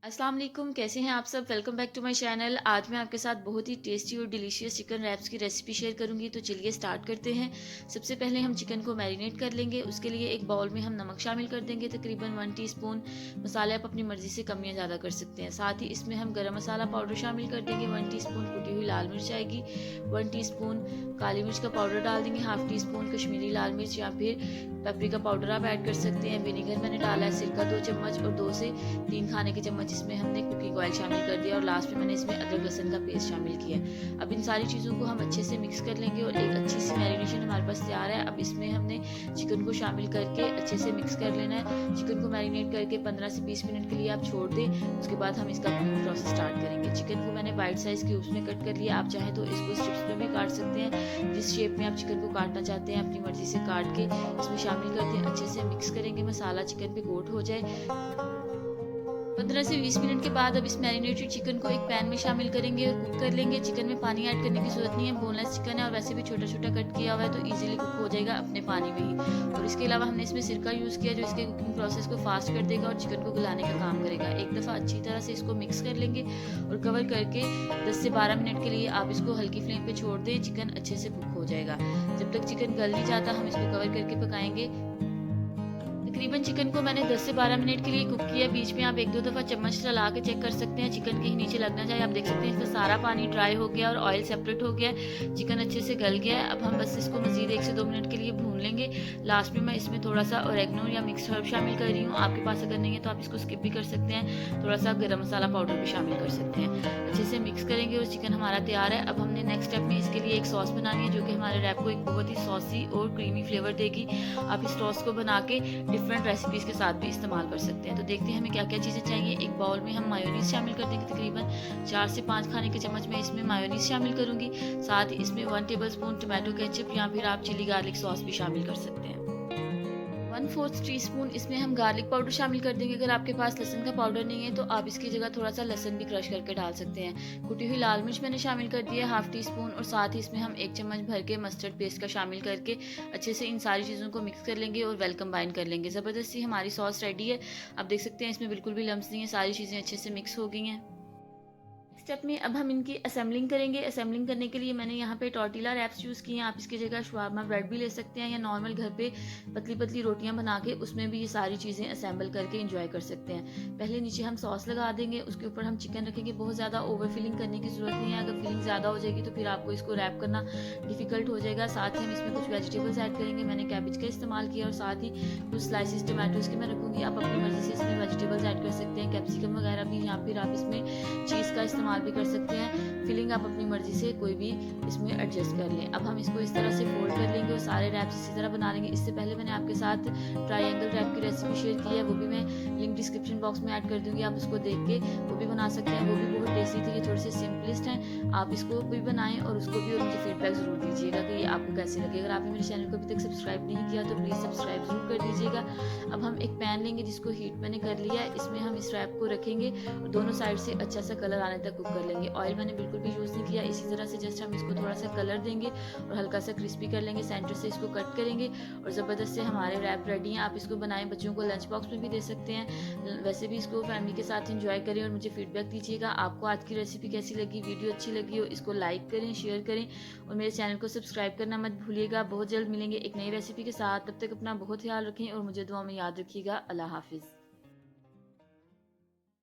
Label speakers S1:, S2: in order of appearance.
S1: अस्सलाम वालेकुम, कैसे हैं आप सब। Welcome back to my channel. आज मैं आपके साथ बहुत ही टेस्टी और डिलीशियस चिकन रैप्स की रेसिपी शेयर करूंगी। तो चलिए स्टार्ट करते हैं। सबसे पहले हम चिकन को मैरिनेट कर लेंगे। उसके लिए एक बाउल में हम नमक शामिल कर देंगे, तकरीबन 1 टीस्पून। मसाले आप अपनी मर्जी से कम या ज़्यादा कर सकते हैं। साथ ही इसमें हम गरम मसाला पाउडर शामिल कर देंगे, 1 टीस्पून कुटी हुई लाल मिर्च आएगी, 1 टीस्पून काली मिर्च का पाउडर डाल देंगे, हाफ टी स्पून कश्मीरी लाल मिर्च या फिर पेपरिका पाउडर आप ऐड कर सकते हैं। विनेगर मैंने डाला है, सिरका 2 चम्मच और 2 से 3 खाने के चम्मच इसमें हमने कुकिंग ऑयल शामिल कर दिया और लास्ट में मैंने इसमें अदरक लहसुन का पेस्ट शामिल किया। अब इन सारी चीज़ों को हम अच्छे से मिक्स कर लेंगे और एक अच्छी सी मैरिनेशन हमारे पास तैयार है। अब इसमें हमने चिकन को शामिल करके अच्छे से मिक्स कर लेना है। चिकन को मैरिनेट करके 15 से 20 मिनट के लिए आप छोड़ दें। उसके बाद हम इसका कुकिंग प्रोसेस स्टार्ट करेंगे। चिकन को मैंने बाइट साइज क्यूब्स में कट कर लिया। आप चाहें तो इसको स्ट्रिप्स में भी काट सकते हैं। जिस शेप में आप चिकन को काटना चाहते हैं अपनी मर्जी से काट के इसमें शामिल कर दें। अच्छे से मिक्स करेंगे, मसाला चिकन पे कोट हो जाए। 15 से 20 मिनट के बाद अब इस मैरिनेटेड चिकन को एक पैन में शामिल करेंगे और कुक कर लेंगे। चिकन में पानी ऐड करने की जरूरत नहीं है, बोनलेस चिकन है और वैसे भी छोटा छोटा कट किया हुआ है तो इजीली कुक हो जाएगा अपने पानी में ही। और इसके अलावा हमने इसमें सिरका यूज़ किया जो इसके कुकिंग प्रोसेस को फास्ट कर देगा और चिकन को गलाने का काम करेगा। एक दफ़ा अच्छी तरह से इसको मिक्स कर लेंगे और कवर करके 10 से 12 मिनट के लिए आप इसको हल्की फ्लेम पे छोड़ दें। चिकन अच्छे से कुक हो जाएगा। जब तक चिकन गल नहीं जाता हम इसको कवर करके पकाएंगे। तकरीबन चिकन को मैंने 10 से 12 मिनट के लिए कुक किया। बीच में आप 1-2 दफ़ा चम्मच चला के चेक कर सकते हैं, चिकन कहीं नीचे लगना चाहिए। आप देख सकते हैं इसका सारा पानी ड्राई हो गया और ऑयल सेपरेट हो गया है। चिकन अच्छे से गल गया है। अब हम बस इसको मज़ीद 1 से 2 मिनट के लिए भून लेंगे। लास्ट में मैं इसमें थोड़ा सा ऑरेगनो या मिक्स हर्ब शामिल कर रही हूँ। आपके पास अगर नहीं है तो आप इसको स्किप भी कर सकते हैं। थोड़ा सा गरम मसाला पाउडर भी शामिल कर सकते हैं। अच्छे से मिक्स करेंगे और चिकन हमारा तैयार है। अब हमने नेक्स्ट स्टेप में इसके लिए एक सॉस बनानी है जो कि हमारे रैप को एक बहुत ही सॉसी और क्रीमी फ्लेवर देगी। आप इस सॉस को बना के डिफरेंट रेसिपीज़ के साथ भी इस्तेमाल कर सकते हैं। तो देखते हैं हमें क्या क्या चीज़ें चाहिए। एक बाउल में हम मायोनीज शामिल कर देंगे, तकरीबन 4 से 5 खाने के चम्मच मैं इसमें मायोनीज शामिल करूंगी। साथ ही इसमें 1 टेबल स्पून टोमेटो केचप या फिर आप चिली गार्लिक सॉस भी शामिल कर सकते हैं। 1/4 टीस्पून इसमें हम गार्लिक पाउडर शामिल कर देंगे। अगर आपके पास लहसुन का पाउडर नहीं है तो आप इसकी जगह थोड़ा सा लहसुन भी क्रश करके डाल सकते हैं। कुटी हुई लाल मिर्च मैंने शामिल कर दिया है, हाफ टी स्पून। और साथ ही इसमें हम 1 चम्मच भर के मस्टर्ड पेस्ट का शामिल करके अच्छे से इन सारी चीज़ों को मिक्स कर लेंगे और वेल कंबाइन कर लेंगे। ज़बरदस्ती हमारी सॉस रेडी है। आप देख सकते हैं इसमें बिल्कुल भी लम्स नहीं है, सारी चीज़ें अच्छे से मिक्स हो गई हैं। स्टेप में अब हम इनकी असेंबलिंग करेंगे। असेंबलिंग करने के लिए मैंने यहाँ पे टॉर्टिला रैप्स यूज़ किए हैं। आप इसकी जगह शवारमा ब्रेड भी ले सकते हैं या नॉर्मल घर पे पतली पतली रोटियां बना के उसमें भी ये सारी चीज़ें असेंबल करके इंजॉय कर सकते हैं। पहले नीचे हम सॉस लगा देंगे, उसके ऊपर हम चिकन रखेंगे। बहुत ज़्यादा ओवर फिलिंग करने की ज़रूरत नहीं है। अगर फिलिंग ज़्यादा हो जाएगी तो फिर आपको इसको रैप करना डिफिकल्ट हो जाएगा। साथ ही हम इसमें कुछ वेजिटेबल्स ऐड करेंगे। मैंने कैबेज का इस्तेमाल किया और साथ ही कुछ स्लाइसिस टमाटोज के मैं रखूँगी। आप अपनी मर्जी से इसमें वेजिटेबल्स ऐड कर सकते हैं, कैप्सिकम वगैरह भी, या फिर आप इसमें चीज़ का इस्तेमाल भी कर सकते हैं। फिलिंग आप अपनी मर्जी से कोई भी इसमें एडजस्ट कर लें। अब हम इसको इस तरह से फोल्ड कर लेंगे और सारे रैप्स इसी तरह बना लेंगे। इससे पहले मैंने आपके साथ ट्रायंगल रैप की रेसिपी शेयर की है, वो भी मैं लिंक डिस्क्रिप्शन बॉक्स में ऐड कर दूंगी। आप उसको देख के वो भी बना सकते हैं, वो भी बहुत टेस्टी थी। ये थोड़े से सिंपलिस्ट हैं, आप इसको भी बनाएं और उसको भी, और मुझे फीडबैक जरूर दीजिएगा कि ये आपको कैसे लगे। अगर आपने मेरे चैनल को अभी तक सब्सक्राइब नहीं किया तो प्लीज़ सब्सक्राइब जरूर कर दीजिएगा। अब हम एक पैन लेंगे जिसको हीट मैंने कर लिया है। इसमें हम इस रैप को रखेंगे और दोनों साइड से अच्छा सा कलर आने तक कुक कर लेंगे। ऑयल मैंने बिल्कुल भी यूज़ नहीं किया। इसी तरह से जस्ट हम इसको थोड़ा सा कलर देंगे और हल्का सा क्रिस्पी कर लेंगे। सेंटर से इसको कट करेंगे और ज़बरदस्त से हमारे रैप रेडी हैं। आप इसको बनाएं, बच्चों को लंच बॉक्स में भी दे सकते हैं। वैसे भी इसको फैमिली के साथ एंजॉय करें और मुझे फीडबैक दीजिएगा आपको आज की रेसिपी कैसी लगी। वीडियो अच्छी लगी हो इसको लाइक करें, शेयर करें और मेरे चैनल को सब्सक्राइब करना मत भूलिएगा। बहुत जल्द मिलेंगे एक नई रेसिपी के साथ। तब तक अपना बहुत ख्याल रखें और मुझे दुआ में याद रखिएगा। अल्लाह हाफिज़।